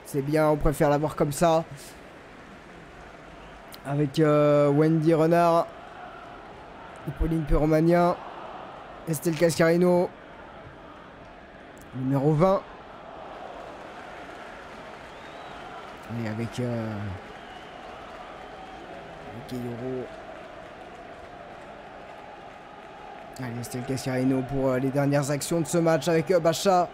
C'est bien, on préfère l'avoir comme ça. Avec Wendy Renard. Et Pauline Pyromania. Estelle Cascarino. Numéro 20. Et avec Euro. Allez, c'était le Cascarino pour les dernières actions de ce match avec Bacha.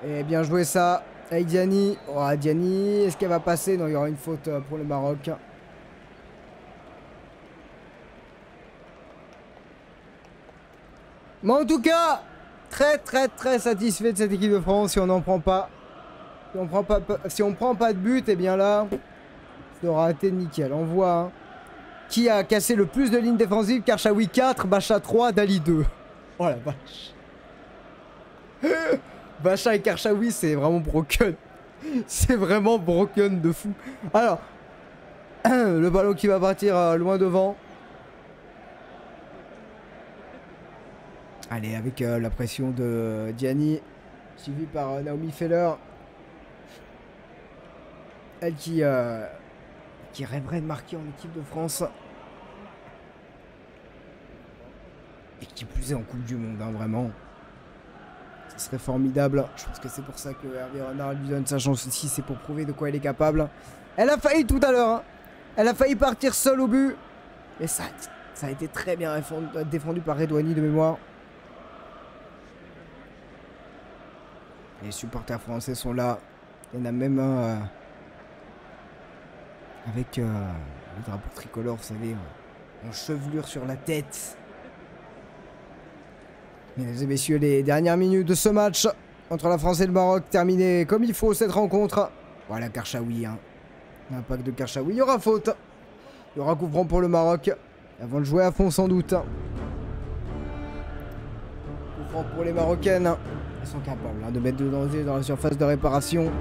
Et bien joué ça avec Diani. Oh, Diani, est-ce qu'elle va passer? Non, il y aura une faute pour le Maroc. Mais en tout cas, très satisfait de cette équipe de France. Si on n'en prend pas, si on prend pas de but, et eh bien là, ça aura été nickel. On voit hein, qui a cassé le plus de lignes défensives. Karchaoui 4, Bacha 3, Dali 2. Oh la vache. Bacha et Karchaoui, c'est vraiment broken. C'est vraiment broken de fou. Alors, le ballon qui va partir loin devant. Allez, avec la pression de Diani, suivi par Naomi Feller. Elle qui rêverait de marquer en équipe de France. Et qui plus est en Coupe du Monde, hein, vraiment. Ce serait formidable. Je pense que c'est pour ça que Hervé Renard lui donne sa chance aussi. C'est pour prouver de quoi elle est capable. Elle a failli tout à l'heure. Hein. Elle a failli partir seule au but. Mais ça a été très bien défendu par Redouani de mémoire. Les supporters français sont là. Il y en a même un avec le drapeau tricolore, vous savez, en chevelure sur la tête. Mesdames et messieurs, les dernières minutes de ce match entre la France et le Maroc, terminé comme il faut cette rencontre. Voilà Karchaoui, hein. L'impact de Karchaoui, il y aura faute. Il y aura coup franc pour le Maroc. Avant de jouer à fond sans doute. Coup franc pour les Marocaines. Elles sont capables hein, de mettre de danger dans la surface de réparation.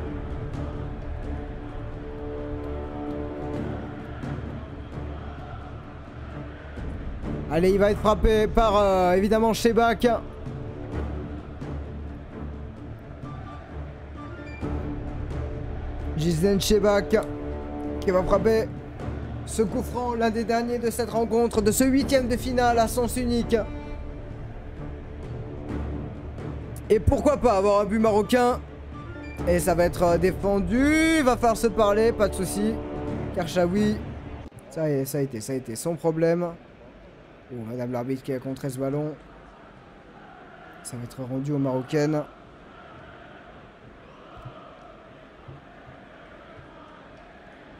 Allez, il va être frappé par évidemment Chebak. Gisèle Chebak qui va frapper ce coup franc, l'un des derniers de cette rencontre, de ce 8e de finale à sens unique. Et pourquoi pas avoir un but marocain. Et ça va être défendu. Il va falloir se parler, pas de souci. Karchaoui, ça a été son problème. Oh, madame l'arbitre qui a contré ce ballon. Ça va être rendu aux Marocaines.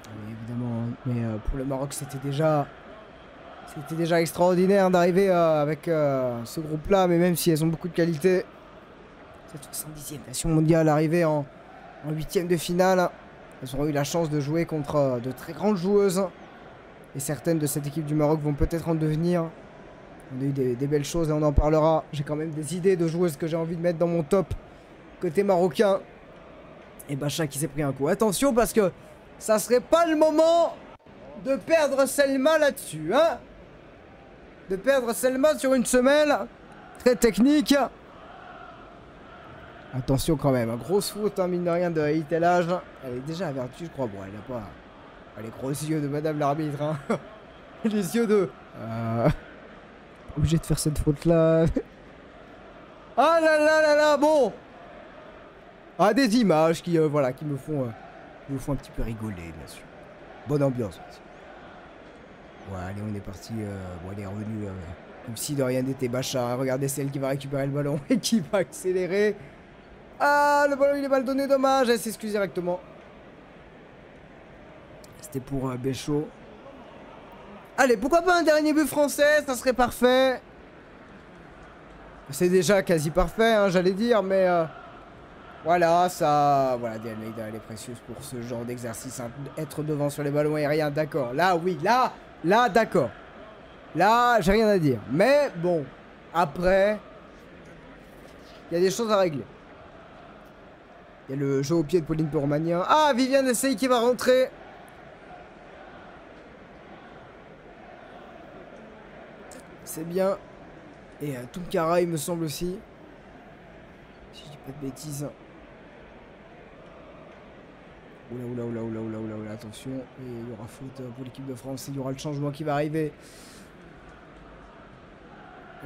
Oui, évidemment, mais pour le Maroc, c'était déjà extraordinaire d'arriver avec ce groupe-là. Mais même si elles ont beaucoup de qualité, cette 70e nation mondiale arrivée en 8e de finale, elles auront eu la chance de jouer contre de très grandes joueuses. Et certaines de cette équipe du Maroc vont peut-être en devenir. On a eu des belles choses et on en parlera. J'ai quand même des idées de joueuses que j'ai envie de mettre dans mon top côté marocain. Et Bacha qui s'est pris un coup. Attention parce que ça serait pas le moment de perdre Selma là-dessus. Hein, de perdre Selma sur une semelle. Très technique. Attention quand même. Grosse faute, hein, mine de rien, de Itelage. Elle est déjà avertie, je crois. Bon, elle n'a pas... les gros yeux de madame l'arbitre. Hein. Les yeux de... Obligé de faire cette faute là. Ah là là là là, bon. Ah, des images qui voilà, qui me font un petit peu rigoler, bien sûr. Bonne ambiance. Ouais, allez, on est parti. Bon, elle est revenue comme si de rien n'était. Bacha, regardez, c'est elle qui va récupérer le ballon et qui va accélérer. Ah, le ballon il est mal donné, dommage. Elle s'excuse directement. C'était pour Béchaud. Allez, pourquoi pas un dernier but français, ça serait parfait. C'est déjà quasi parfait, hein, j'allais dire, mais voilà, ça... Voilà, Almeida, elle est précieuse pour ce genre d'exercice, hein, être devant sur les ballons aériens, d'accord. Là, oui, là, d'accord. Là, j'ai rien à dire. Mais, bon, après, il y a des choses à régler. Il y a le jeu au pied de Pauline Pourmanien. Ah, Viviane Essay qui va rentrer. C'est bien. Et Tunkara, il me semble aussi. Si je dis pas de bêtises. Oula, attention. Et il y aura faute pour l'équipe de France. Il y aura le changement qui va arriver.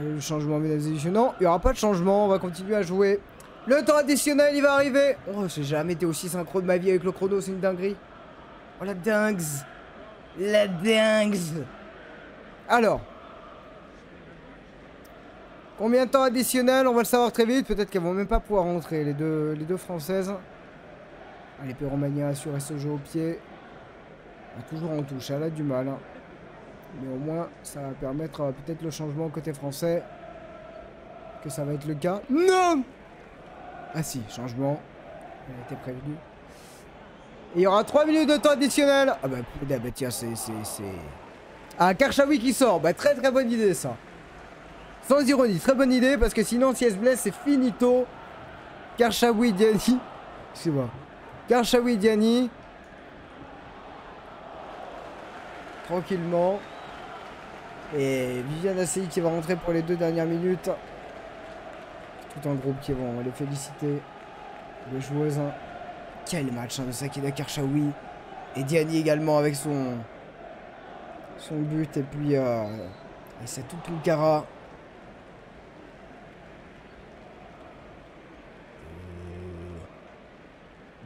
Et le changement, mesdames et messieurs. Non, il n'y aura pas de changement. On va continuer à jouer. Le temps additionnel, il va arriver. Oh, j'ai jamais été aussi synchro de ma vie avec le chrono. C'est une dinguerie. Oh la dingue. La dingue. Alors. Combien de temps additionnel? On va le savoir très vite. Peut-être qu'elles vont même pas pouvoir rentrer, les deux françaises. Allez, Péromania assurer ce jeu au pied. Elle est toujours en touche, elle a du mal. Hein. Mais au moins, ça va permettre peut-être le changement côté français. Que ça va être le cas. Non! Ah si, changement. Elle a été prévenue. Et il y aura 3 minutes de temps additionnel. Ah bah tiens, c'est... Ah, Karchaoui qui sort. Bah très très bonne idée ça. Sans ironie, très bonne idée parce que sinon si elle se blesse c'est finito. Karchaoui Diani. Excusez-moi. Karchaoui Diani. Tranquillement. Et Viviane Assey qui va rentrer pour les 2 dernières minutes. Tout un groupe qui vont les féliciter. Les joueuses. Quel match hein, de Sakina Karchaoui. Et Diani également avec son but. Et puis c'est tout le cara.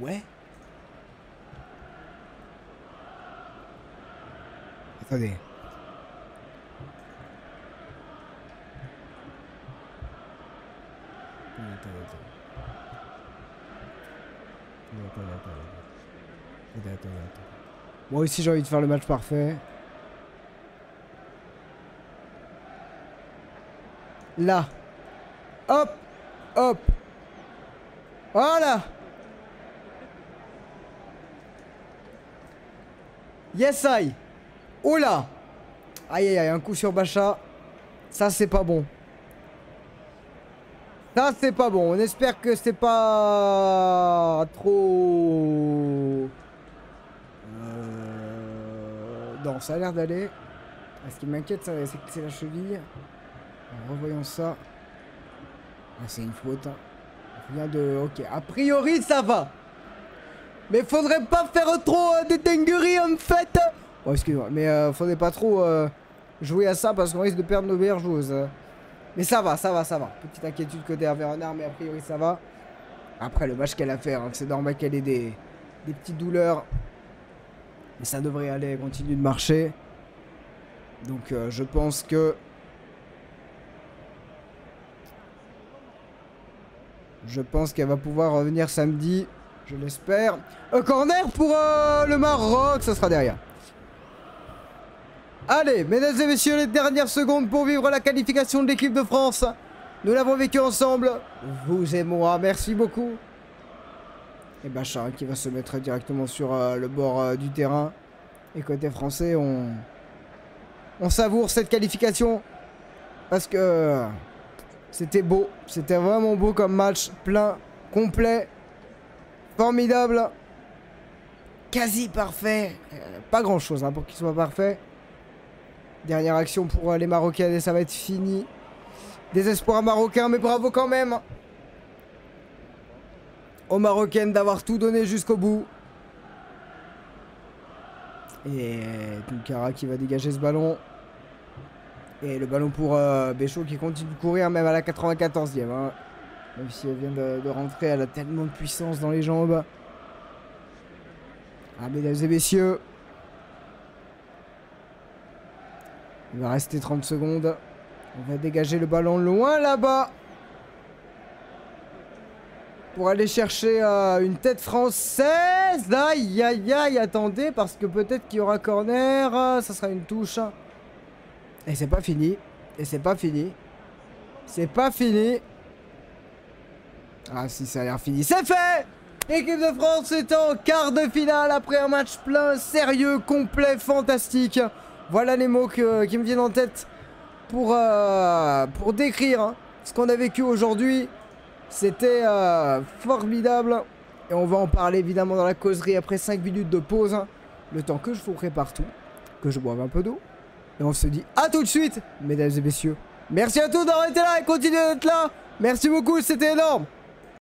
Ouais. Attendez. Attends. Moi aussi j'ai envie de faire le match parfait. Là. Hop. Hop. Voilà. Yes I. Oh là. Aïe aïe aïe, un coup sur Bacha. Ça c'est pas bon. Ça c'est pas bon. On espère que c'est pas trop... Non, ça a l'air d'aller. Ce qui m'inquiète, c'est que c'est la cheville. En revoyant ça. Ah, c'est une faute. Hein. Rien de... Ok. A priori, ça va. Mais faudrait pas faire trop de dingueries en fait. Oh, excuse-moi. Mais faudrait pas trop jouer à ça parce qu'on risque de perdre nos meilleures joueuses. Mais ça va. Petite inquiétude côté Hervé Renard, mais a priori ça va. Après le match qu'elle a fait, hein, c'est normal qu'elle ait des petites douleurs. Mais ça devrait aller, elle continue de marcher. Donc je pense que... qu'elle va pouvoir revenir samedi. Je l'espère. Corner pour le Maroc, ça sera derrière. Allez, mesdames et messieurs, les dernières secondes pour vivre la qualification de l'équipe de France. Nous l'avons vécu ensemble, vous et moi, merci beaucoup. Et Bacha qui va se mettre directement sur le bord du terrain. Et côté français, on savoure cette qualification. Parce que c'était beau, c'était vraiment beau comme match, plein, complet, formidable, quasi parfait. Pas grand chose hein, pour qu'il soit parfait. Dernière action pour les Marocaines et ça va être fini. Désespoir marocain, mais bravo quand même aux Marocaines d'avoir tout donné jusqu'au bout. Et Tunkara qui va dégager ce ballon. Et le ballon pour Béchaud qui continue de courir même à la 94e. Hein. Même si elle vient de rentrer, elle a tellement de puissance dans les jambes. Ah, mesdames et messieurs. Il va rester 30 secondes. On va dégager le ballon loin là-bas. Pour aller chercher une tête française. Aïe, aïe, aïe, attendez. Parce que peut-être qu'il y aura corner. Ça sera une touche. Et c'est pas fini. Et c'est pas fini. C'est pas fini. Ah si, ça a l'air fini. C'est fait! L'équipe de France est en quart de finale après un match plein, sérieux, complet, fantastique. Voilà les mots qui me viennent en tête pour décrire hein, ce qu'on a vécu aujourd'hui. C'était formidable. Et on va en parler évidemment dans la causerie après 5 minutes de pause. Hein, le temps que je vous prépare tout, que je boive un peu d'eau. Et on se dit à tout de suite, mesdames et messieurs. Merci à tous d'avoir été là et continuez d'être là. Merci beaucoup, c'était énorme.